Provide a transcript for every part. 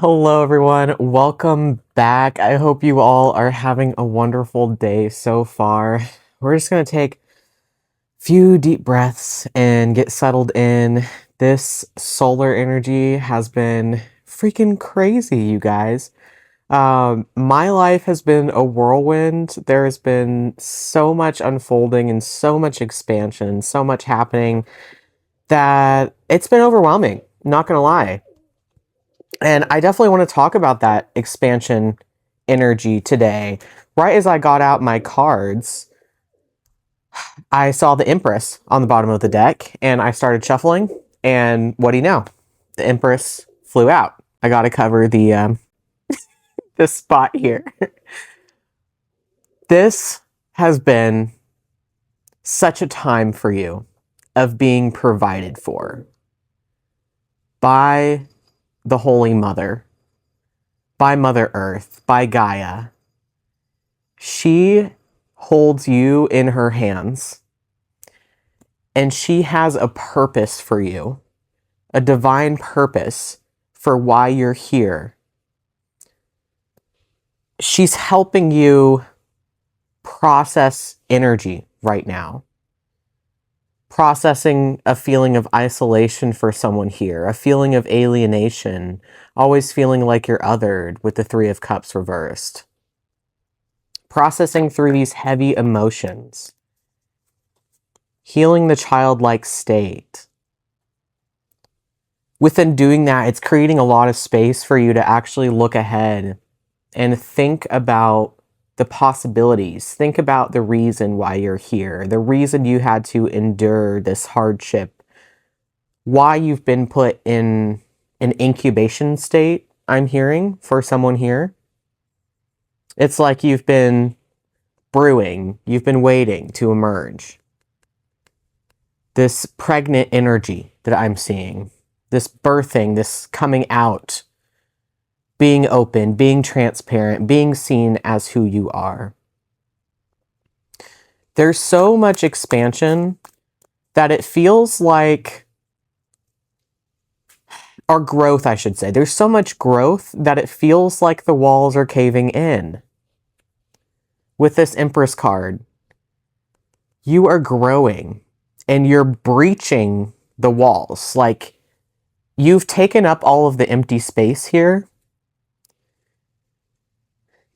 Hello, everyone. Welcome back. I hope you all are having a wonderful day so far. We're just going to take a few deep breaths and get settled in. This solar energy has been freaking crazy, you guys. My life has been a whirlwind. There has been so much unfolding and so much expansion, so much happening that it's been overwhelming. Not going to lie. And I definitely want to talk about that expansion energy today. Right as I got out my cards, I saw the Empress on the bottom of the deck and I started shuffling. And what do you know? The Empress flew out. I got to cover the this spot here. This has been such a time for you of being provided for by the Holy Mother, by Mother Earth, by Gaia. She holds you in her hands, and she has a purpose for you, a divine purpose for why you're here. She's helping you process energy right now. Processing a feeling of isolation for someone here, a feeling of alienation, always feeling like you're othered with the Three of Cups reversed. Processing through these heavy emotions. Healing the childlike state. Within doing that, it's creating a lot of space for you to actually look ahead and think about the possibilities. Think about the reason why you're here, the reason you had to endure this hardship, why you've been put in an incubation state, I'm hearing, for someone here. It's like you've been brewing, you've been waiting to emerge. This pregnant energy that I'm seeing, this birthing, this coming out, being open, being transparent, being seen as who you are. There's so much expansion that it feels like, or growth, I should say. There's so much growth that it feels like the walls are caving in. With this Empress card, you are growing and you're breaching the walls. Like, you've taken up all of the empty space here.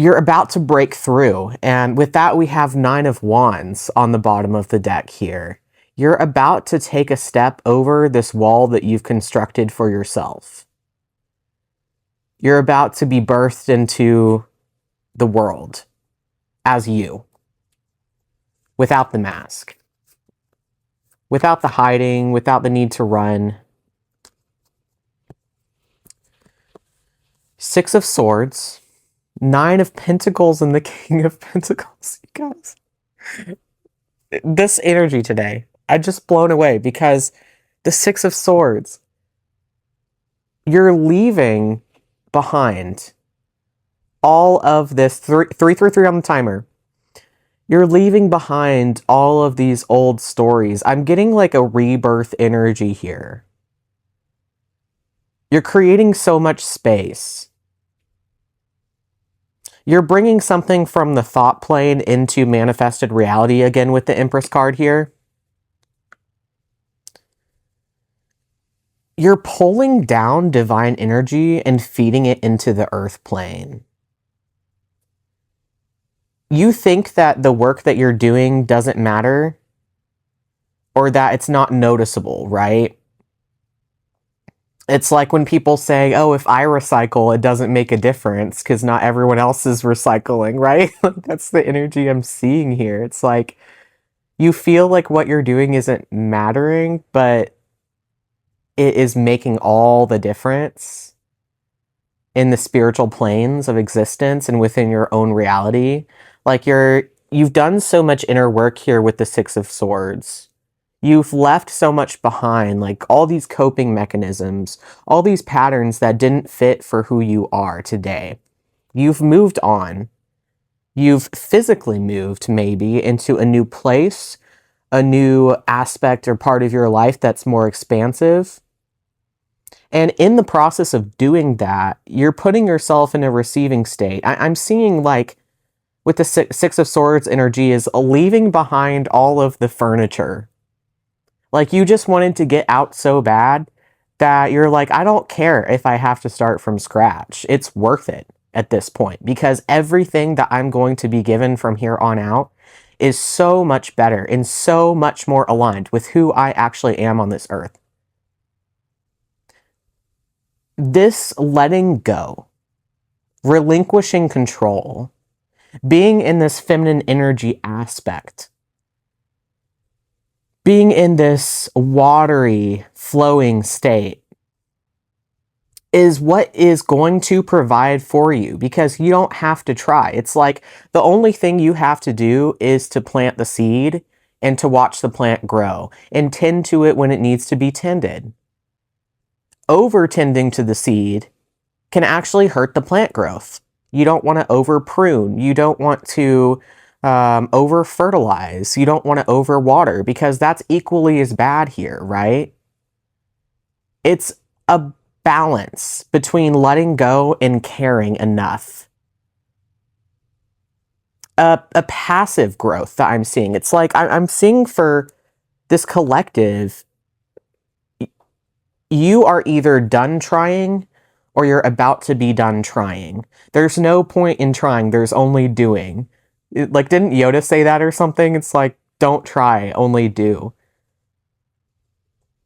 You're about to break through. And with that, we have Nine of Wands on the bottom of the deck here. You're about to take a step over this wall that you've constructed for yourself. You're about to be birthed into the world as you, without the mask, without the hiding, without the need to run. Six of Swords, Nine of Pentacles, and the King of Pentacles. You guys, this energy today, I'm just blown away because the Six of Swords, you're leaving behind all of this, three on the timer. You're leaving behind all of these old stories. I'm getting like a rebirth energy here. You're creating so much space. You're bringing something from the thought plane into manifested reality again with the Empress card here. You're pulling down divine energy and feeding it into the earth plane. You think that the work that you're doing doesn't matter or that it's not noticeable, right? It's like when people say, oh, if I recycle, it doesn't make a difference because not everyone else is recycling, right? That's the energy I'm seeing here. It's like you feel like what you're doing isn't mattering, but it is making all the difference in the spiritual planes of existence and within your own reality. Like you've done so much inner work here with the Six of Swords. You've left so much behind, like all these coping mechanisms, all these patterns that didn't fit for who you are today. You've moved on. You've physically moved maybe into a new place, a new aspect or part of your life that's more expansive. And in the process of doing that, you're putting yourself in a receiving state. I'm seeing like with the Six of Swords energy is leaving behind all of the furniture. Like you just wanted to get out so bad that you're like, I don't care if I have to start from scratch. It's worth it at this point because everything that I'm going to be given from here on out is so much better and so much more aligned with who I actually am on this earth. This letting go, relinquishing control, being in this feminine energy aspect, being in this watery, flowing state is what is going to provide for you because you don't have to try. It's like the only thing you have to do is to plant the seed and to watch the plant grow and tend to it when it needs to be tended. Over tending to the seed can actually hurt the plant growth. You don't want to over prune. You don't want to over fertilize. You don't want to over water because that's equally as bad here, right? It's a balance between letting go and caring enough. A passive growth that I'm seeing. It's like I'm seeing for this collective, you are either done trying or you're about to be done trying. There's no point in trying. There's only doing. Like, didn't Yoda say that or something? It's like, don't try, only do.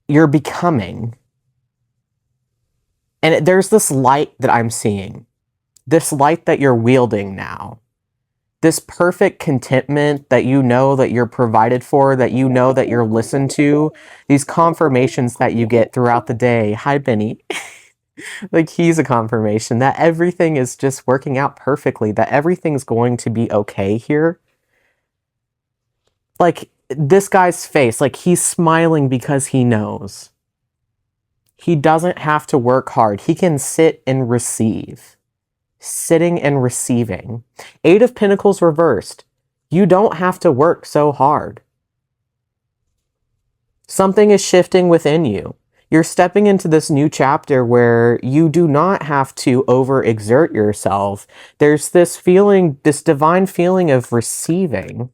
You're becoming. And there's this light that I'm seeing. This light that you're wielding now. This perfect contentment that you know that you're provided for, that you know that you're listened to. These confirmations that you get throughout the day. Hi, Benny. Like, he's a confirmation that everything is just working out perfectly, that everything's going to be okay here. Like, this guy's face, like, he's smiling because he knows. He doesn't have to work hard. He can sit and receive. Sitting and receiving. Eight of Pentacles reversed. You don't have to work so hard. Something is shifting within you. You're stepping into this new chapter where you do not have to overexert yourself. There's this feeling, this divine feeling of receiving.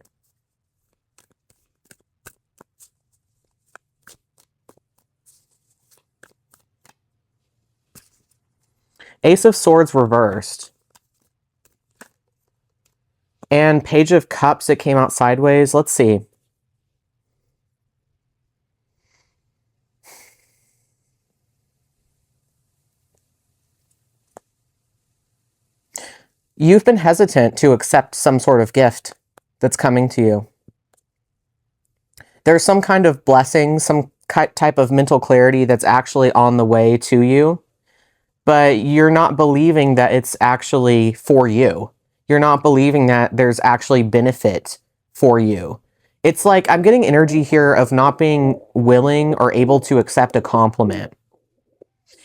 Ace of Swords reversed. And Page of Cups, it came out sideways. Let's see. You've been hesitant to accept some sort of gift that's coming to you. There's some kind of blessing, some type of mental clarity that's actually on the way to you, but you're not believing that it's actually for you. You're not believing that there's actually benefit for you. It's like I'm getting energy here of not being willing or able to accept a compliment.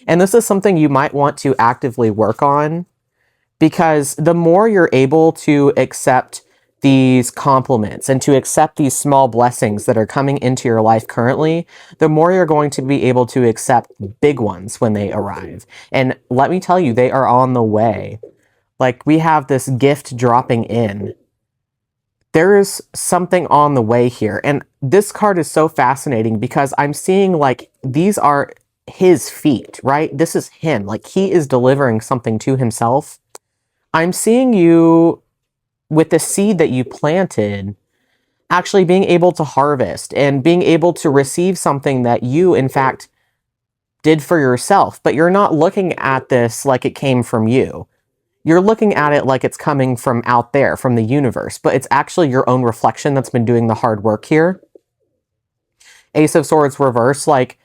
And this is something you might want to actively work on, because the more you're able to accept these compliments and to accept these small blessings that are coming into your life currently, the more you're going to be able to accept big ones when they arrive. And let me tell you, they are on the way. Like, we have this gift dropping in. There is something on the way here. And this card is so fascinating because I'm seeing like these are his feet, right? This is him. Like, he is delivering something to himself. I'm seeing you with the seed that you planted actually being able to harvest and being able to receive something that you, in fact, did for yourself. But you're not looking at this like it came from you. You're looking at it like it's coming from out there, from the universe. But it's actually your own reflection that's been doing the hard work here. Ace of Swords reverse, like,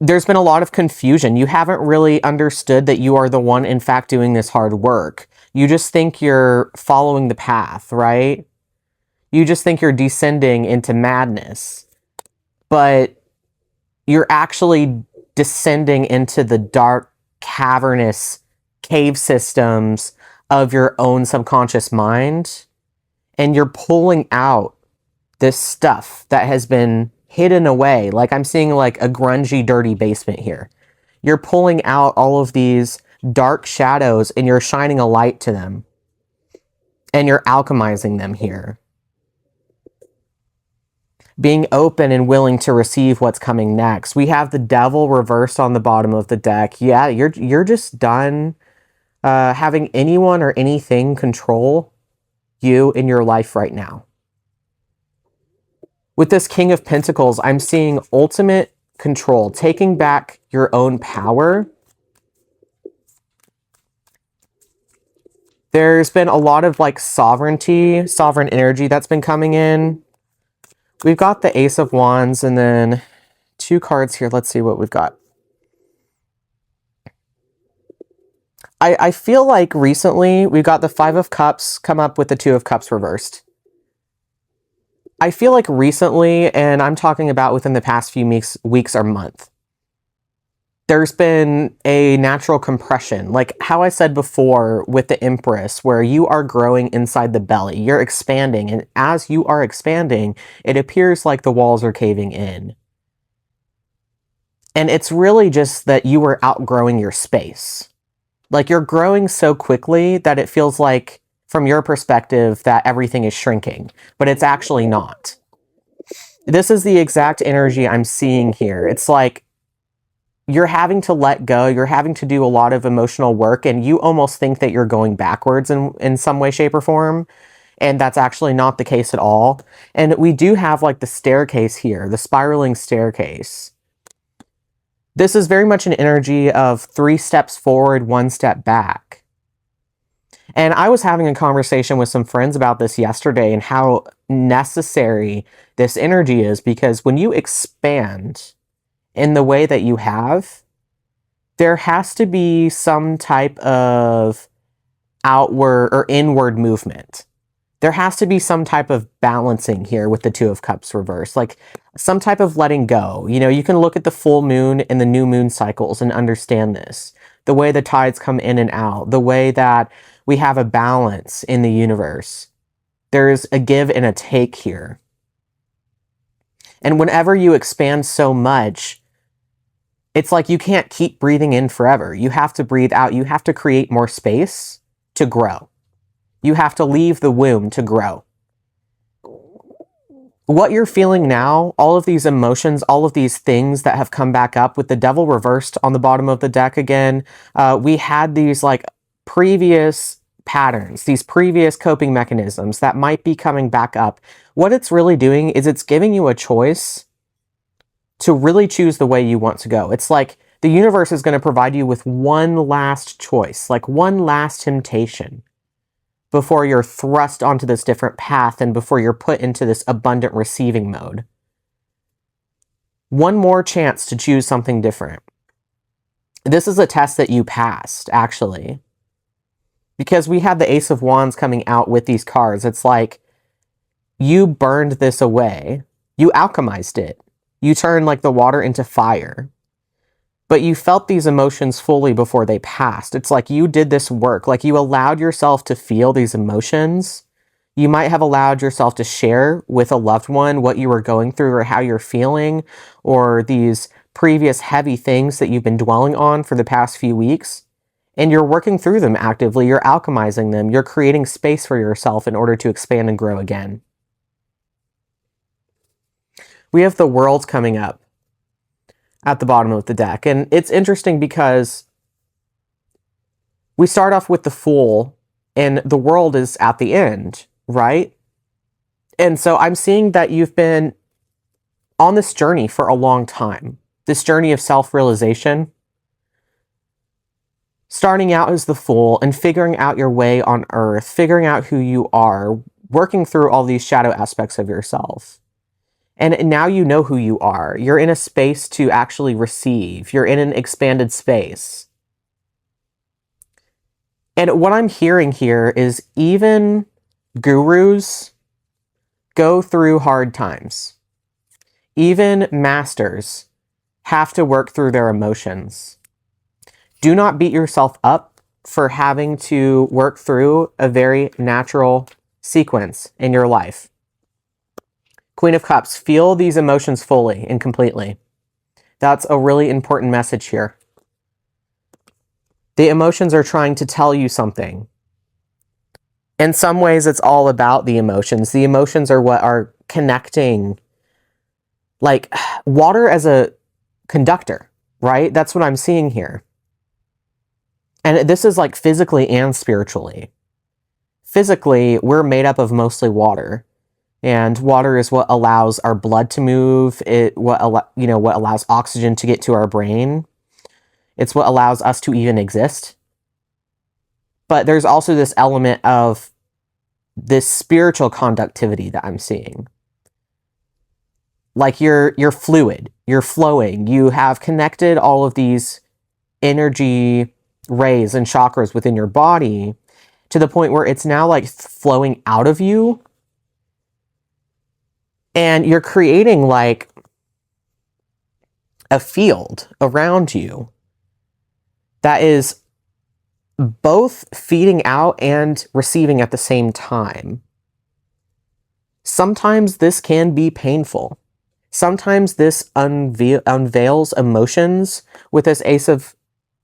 there's been a lot of confusion. You haven't really understood that you are the one, in fact, doing this hard work. You just think you're following the path, right? You just think you're descending into madness. But you're actually descending into the dark, cavernous cave systems of your own subconscious mind. And you're pulling out this stuff that has been hidden away. Like, I'm seeing like a grungy, dirty basement here. You're pulling out all of these dark shadows and you're shining a light to them. And you're alchemizing them here. Being open and willing to receive what's coming next. We have the devil reversed on the bottom of the deck. Yeah, you're just done having anyone or anything control you in your life right now. With this King of Pentacles, I'm seeing ultimate control, taking back your own power. There's been a lot of like sovereignty, sovereign energy that's been coming in. We've got the Ace of Wands and then 2 cards here. Let's see what we've got. I feel like recently we've got the 5 of Cups come up with the 2 of Cups reversed. I feel like recently, and I'm talking about within the past few weeks or month, there's been a natural compression. Like how I said before with the Empress, where you are growing inside the belly, you're expanding. And as you are expanding, it appears like the walls are caving in. And it's really just that you are outgrowing your space. Like you're growing so quickly that it feels like, from your perspective, that everything is shrinking, but it's actually not. This is the exact energy I'm seeing here. It's like you're having to let go, you're having to do a lot of emotional work, and you almost think that you're going backwards in some way, shape, or form, and that's actually not the case at all. And we do have like the staircase here, the spiraling staircase. This is very much an energy of 3 steps forward, 1 step back. And I was having a conversation with some friends about this yesterday and how necessary this energy is, because when you expand in the way that you have, there has to be some type of outward or inward movement. There has to be some type of balancing here with the 2 of Cups reversed, like some type of letting go. You know, you can look at the full moon and the new moon cycles and understand this. The way the tides come in and out, the way that we have a balance in the universe. There's a give and a take here. And whenever you expand so much, it's like you can't keep breathing in forever. You have to breathe out. You have to create more space to grow. You have to leave the womb to grow. What you're feeling now, all of these emotions, all of these things that have come back up with the devil reversed on the bottom of the deck again, we had these like previous patterns, these previous coping mechanisms that might be coming back up. What it's really doing is it's giving you a choice to really choose the way you want to go. It's like the universe is going to provide you with one last choice, like one last temptation before you're thrust onto this different path and before you're put into this abundant receiving mode. One more chance to choose something different. This is a test that you passed, actually. Because we had the Ace of Wands coming out with these cards. It's like you burned this away. You alchemized it. You turned like the water into fire. But you felt these emotions fully before they passed. It's like you did this work. Like you allowed yourself to feel these emotions. You might have allowed yourself to share with a loved one what you were going through or how you're feeling, or these previous heavy things that you've been dwelling on for the past few weeks. And you're working through them actively, you're alchemizing them, you're creating space for yourself in order to expand and grow again. We have the World coming up at the bottom of the deck. And it's interesting because we start off with the Fool and the World is at the end, right? And so I'm seeing that you've been on this journey for a long time, this journey of self-realization. Starting out as the Fool and figuring out your way on Earth, figuring out who you are, working through all these shadow aspects of yourself. And now you know who you are. You're in a space to actually receive. You're in an expanded space. And what I'm hearing here is even gurus go through hard times. Even masters have to work through their emotions. Do not beat yourself up for having to work through a very natural sequence in your life. Queen of Cups, feel these emotions fully and completely. That's a really important message here. The emotions are trying to tell you something. In some ways, it's all about the emotions. The emotions are what are connecting, like water as a conductor, right? That's what I'm seeing here. And this is like physically and spiritually. Physically, we're made up of mostly water. And water is what allows our blood to move. What allows oxygen to get to our brain. It's what allows us to even exist. But there's also this element of this spiritual conductivity that I'm seeing. Like you're fluid, you're flowing, you have connected all of these energy rays and chakras within your body to the point where it's now like flowing out of you. And you're creating like a field around you that is both feeding out and receiving at the same time. Sometimes this can be painful. Sometimes this unveils emotions with this Ace of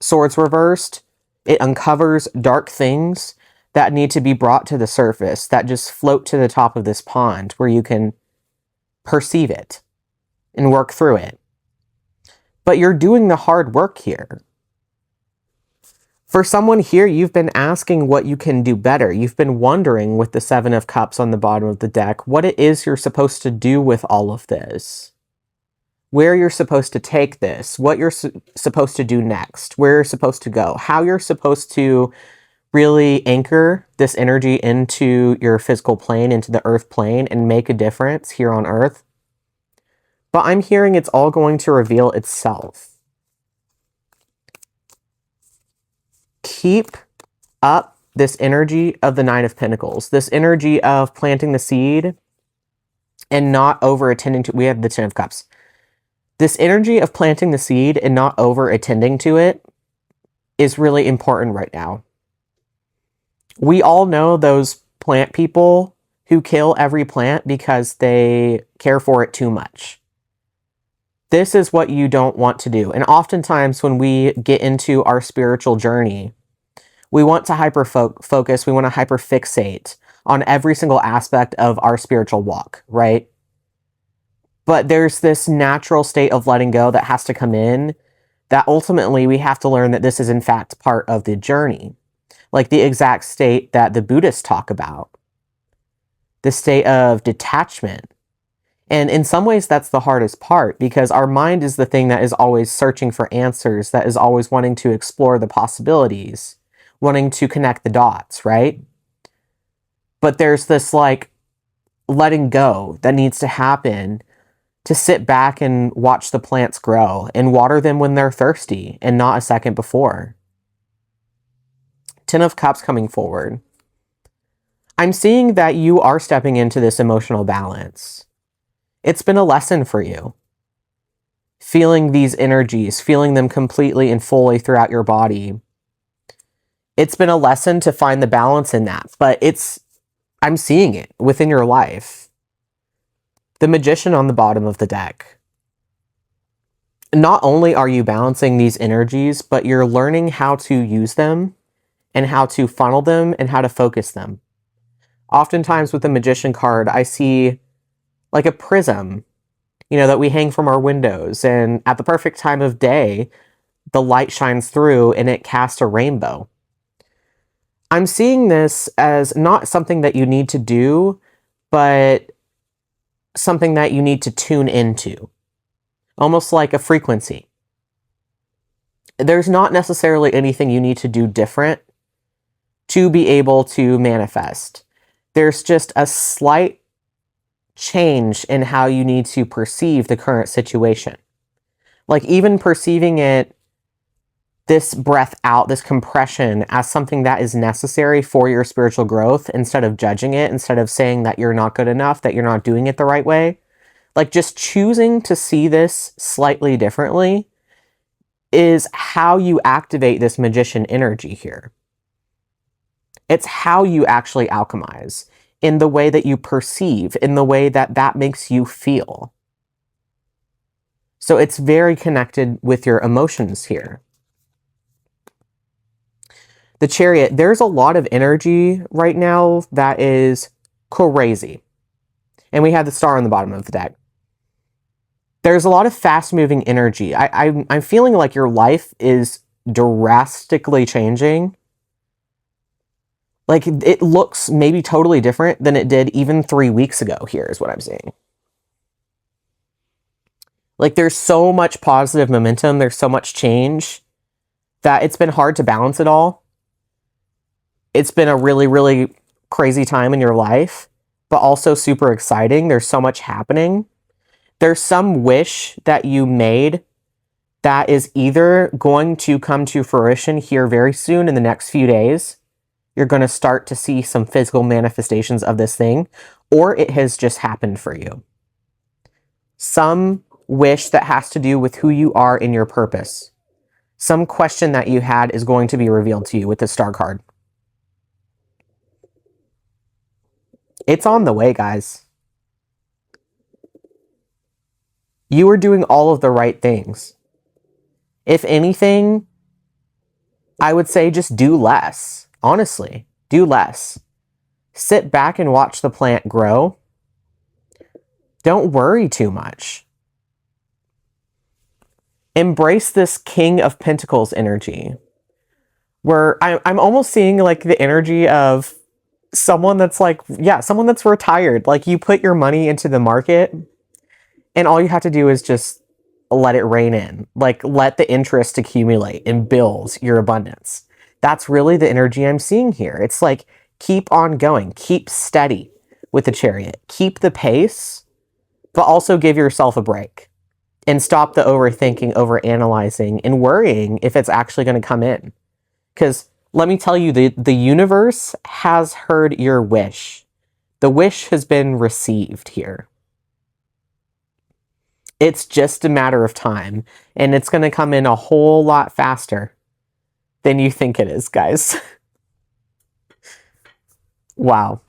Swords reversed. It uncovers dark things that need to be brought to the surface, that just float to the top of this pond where you can perceive it and work through it. But you're doing the hard work here. For someone here, you've been asking what you can do better. You've been wondering with the Seven of Cups on the bottom of the deck, what it is you're supposed to do with all of this. Where you're supposed to take this, what you're supposed to do next, where you're supposed to go, how you're supposed to really anchor this energy into your physical plane, into the earth plane, and make a difference here on earth. But I'm hearing it's all going to reveal itself. Keep up this energy of the Nine of Pentacles, this energy of planting the seed and not over attending to, we have the Ten of Cups. This energy of planting the seed and not over attending to it is really important right now. We all know those plant people who kill every plant because they care for it too much. This is what you don't want to do. And oftentimes when we get into our spiritual journey, we want to hyper-focus, we want to hyper-fixate on every single aspect of our spiritual walk, right? But there's this natural state of letting go that has to come in, that ultimately we have to learn that this is in fact part of the journey. Like the exact state that the Buddhists talk about. The state of detachment. And in some ways, that's the hardest part, because our mind is the thing that is always searching for answers, that is always wanting to explore the possibilities, wanting to connect the dots, right? But there's this like letting go that needs to happen to sit back and watch the plants grow and water them when they're thirsty and not a second before. Ten of Cups coming forward. I'm seeing that you are stepping into this emotional balance. It's been a lesson for you. Feeling these energies, feeling them completely and fully throughout your body. It's been a lesson to find the balance in that, but I'm seeing it within your life. The Magician on the bottom of the deck. Not only are you balancing these energies, but you're learning how to use them and how to funnel them and how to focus them. Oftentimes with the Magician card, I see like a prism, that we hang from our windows, and at the perfect time of day, the light shines through and it casts a rainbow. I'm seeing this as not something that you need to do, but something that you need to tune into. Almost like a frequency. There's not necessarily anything you need to do different to be able to manifest. There's just a slight change in how you need to perceive the current situation. Like even perceiving it, this breath out, this compression, as something that is necessary for your spiritual growth, instead of judging it, instead of saying that you're not good enough, that you're not doing it the right way. Like just choosing to see this slightly differently is how you activate this Magician energy here. It's how you actually alchemize, in the way that you perceive, in the way that that makes you feel. So it's very connected with your emotions here. The Chariot, there's a lot of energy right now that is crazy. And we have the Star on the bottom of the deck. There's a lot of fast-moving energy. I'm feeling like your life is drastically changing. Like, it looks maybe totally different than it did even 3 weeks ago, here is what I'm seeing. Like, there's so much positive momentum, there's so much change, that it's been hard to balance it all. It's been a really, really crazy time in your life, but also super exciting. There's so much happening. There's some wish that you made that is either going to come to fruition here very soon in the next few days. You're going to start to see some physical manifestations of this thing, or it has just happened for you. Some wish that has to do with who you are in your purpose. Some question that you had is going to be revealed to you with the Star card. It's on the way, guys. You are doing all of the right things. If anything, I would say just do less. Honestly, do less. Sit back and watch the plant grow. Don't worry too much. Embrace this King of Pentacles energy, where I'm almost seeing like the energy of someone that's like, yeah, someone that's retired. Like, you put your money into the market and all you have to do is just let it rain in. Like, let the interest accumulate and build your abundance. That's really the energy I'm seeing here. It's like, keep on going, keep steady with the Chariot, keep the pace, but also give yourself a break. And stop the overthinking, overanalyzing, and worrying if it's actually going to come in. Because let me tell you, the universe has heard your wish. The wish has been received here. It's just a matter of time. And it's going to come in a whole lot faster than you think it is, guys. Wow.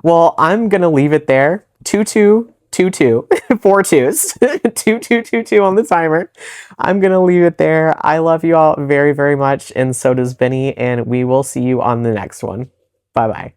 Well, I'm going to leave it there. 2-2. 2-2, 4 twos, 2-2-2-2 on the timer. I'm gonna leave it there. I love you all very, very much, and so does Benny, and we will see you on the next one. Bye-bye.